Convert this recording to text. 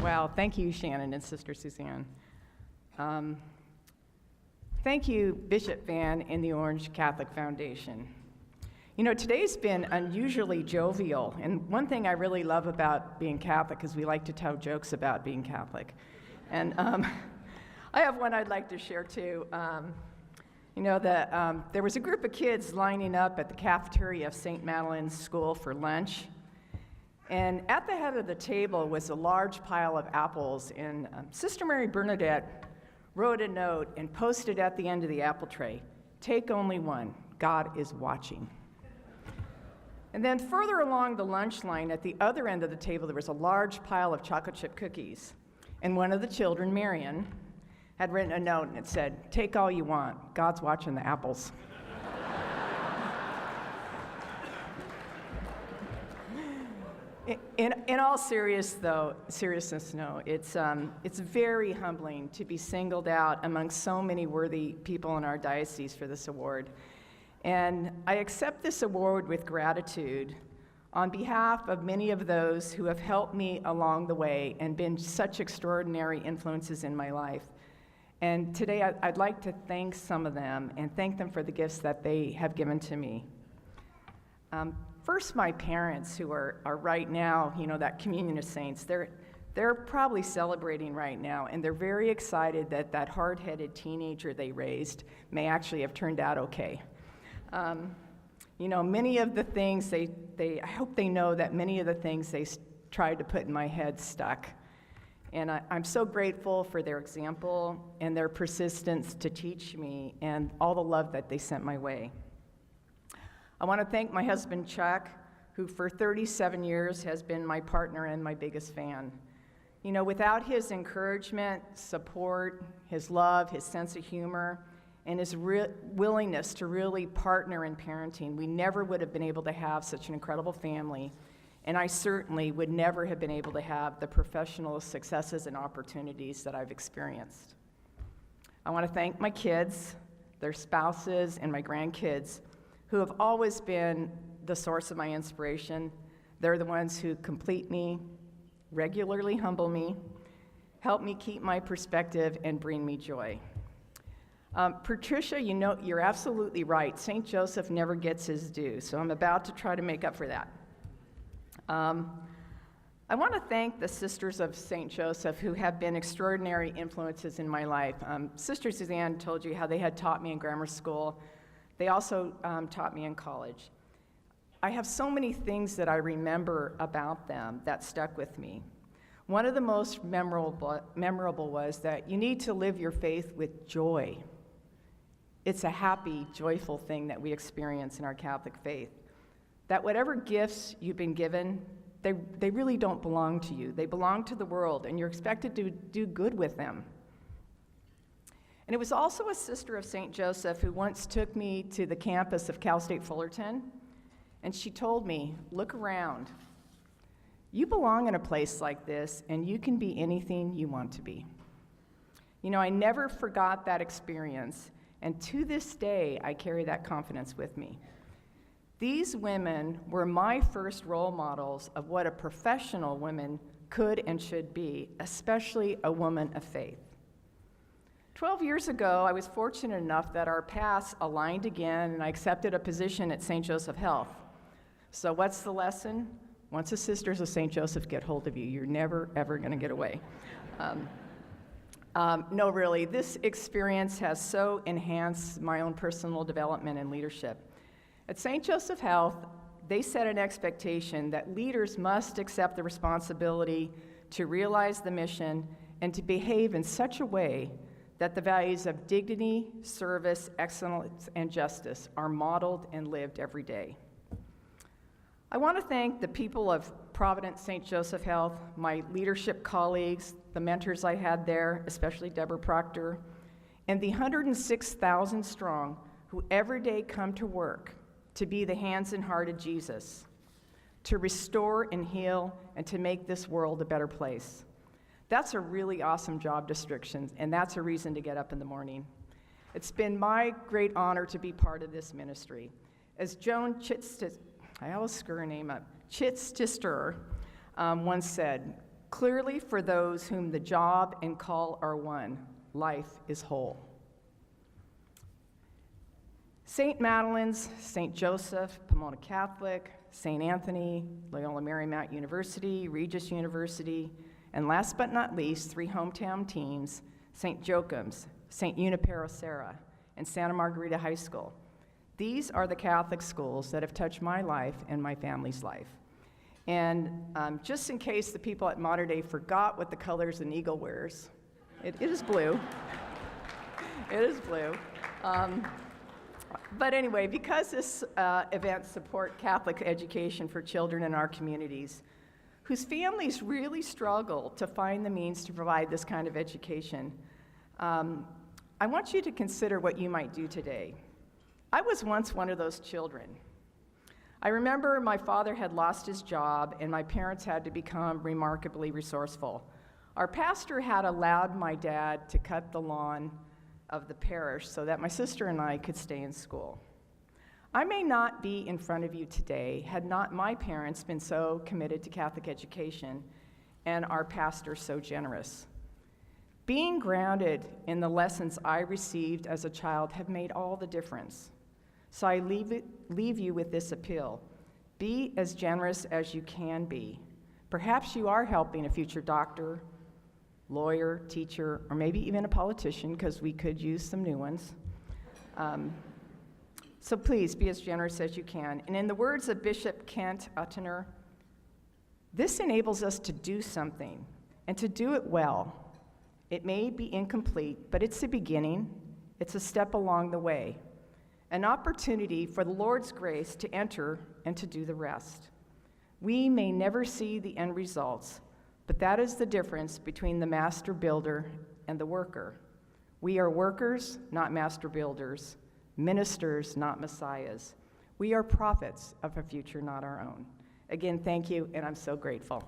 Well, thank you, Shannon and Sister Suzanne. Thank you, Bishop Van and the Orange Catholic Foundation. You know, today's been unusually jovial, and one thing I really love about being Catholic is we like to tell jokes about being Catholic. And I have one I'd like to share too. There was a group of kids lining up at the cafeteria of St. Madeleine's School for lunch. And at the head of the table was a large pile of apples, and Sister Mary Bernadette wrote a note and posted at the end of the apple tray, "Take only one, God is watching." And then further along the lunch line at the other end of the table, there was a large pile of chocolate chip cookies. And one of the children, Marion, had written a note and it said, "Take all you want, God's watching the apples." In all seriousness, it's very humbling to be singled out among so many worthy people in our diocese for this award. And I accept this award with gratitude on behalf of many of those who have helped me along the way and been such extraordinary influences in my life. And today I'd like to thank some of them and thank them for the gifts that they have given to me. First, my parents, who are right now, that communion of saints, they're probably celebrating right now, and they're very excited that that hard-headed teenager they raised may actually have turned out okay. Many of the things I hope they know that many of the things they tried to put in my head stuck. And I'm so grateful for their example and their persistence to teach me and all the love that they sent my way. I want to thank my husband, Chuck, who for 37 years has been my partner and my biggest fan. Without his encouragement, support, his love, his sense of humor, and his willingness to really partner in parenting, we never would have been able to have such an incredible family, and I certainly would never have been able to have the professional successes and opportunities that I've experienced. I want to thank my kids, their spouses, and my grandkids, who have always been the source of my inspiration. They're the ones who complete me, regularly humble me, help me keep my perspective, and bring me joy. Patricia, you're absolutely right. St. Joseph never gets his due, so I'm about to try to make up for that. I want to thank the Sisters of St. Joseph who have been extraordinary influences in my life. Sister Suzanne told you how they had taught me in grammar school. They also taught me in college. I have so many things that I remember about them that stuck with me. One of the most memorable was that you need to live your faith with joy. It's a happy, joyful thing that we experience in our Catholic faith. That whatever gifts you've been given, they really don't belong to you. They belong to the world, and you're expected to do good with them. And it was also a sister of St. Joseph who once took me to the campus of Cal State Fullerton, and she told me, "Look around. You belong in a place like this, and you can be anything you want to be." I never forgot that experience, and to this day, I carry that confidence with me. These women were my first role models of what a professional woman could and should be, especially a woman of faith. 12 years ago, I was fortunate enough that our paths aligned again, and I accepted a position at St. Joseph Health. So what's the lesson? Once the Sisters of St. Joseph get hold of you, you're never, ever going to get away. No, really, this experience has so enhanced my own personal development and leadership. At St. Joseph Health, they set an expectation that leaders must accept the responsibility to realize the mission and to behave in such a way that the values of dignity, service, excellence, and justice are modeled and lived every day. I want to thank the people of Providence St. Joseph Health, my leadership colleagues, the mentors I had there, especially Deborah Proctor, and the 106,000 strong who every day come to work to be the hands and heart of Jesus, to restore and heal, and to make this world a better place. That's a really awesome job description, and that's a reason to get up in the morning. It's been my great honor to be part of this ministry. As Joan Chittister once said, Clearly, for those whom the job and call are one, life is whole. St. Madeline's, St. Joseph, Pomona Catholic, St. Anthony, Loyola Marymount University, Regis University, and last but not least, 3 hometown teams, St. Joachim's, St. Junipero Serra, and Santa Margarita High School. These are the Catholic schools that have touched my life and my family's life. And just in case the people at Mater Dei forgot what the colors an eagle wears, it is blue. It is blue. But anyway, because this event supports Catholic education for children in our communities, whose families really struggle to find the means to provide this kind of education, I want you to consider what you might do today. I was once one of those children. I remember my father had lost his job and my parents had to become remarkably resourceful. Our pastor had allowed my dad to cut the lawn of the parish so that my sister and I could stay in school. I may not be in front of you today had not my parents been so committed to Catholic education and our pastor so generous. Being grounded in the lessons I received as a child have made all the difference. So I leave you with this appeal. Be as generous as you can be. Perhaps you are helping a future doctor, lawyer, teacher, or maybe even a politician, because we could use some new ones. So please be as generous as you can. And in the words of Bishop Kent Uttener, this enables us to do something and to do it well. It may be incomplete, but it's the beginning. It's a step along the way, an opportunity for the Lord's grace to enter and to do the rest. We may never see the end results, but that is the difference between the master builder and the worker. We are workers, not master builders, ministers, not messiahs. We are prophets of a future not our own. Again, thank you, and I'm so grateful.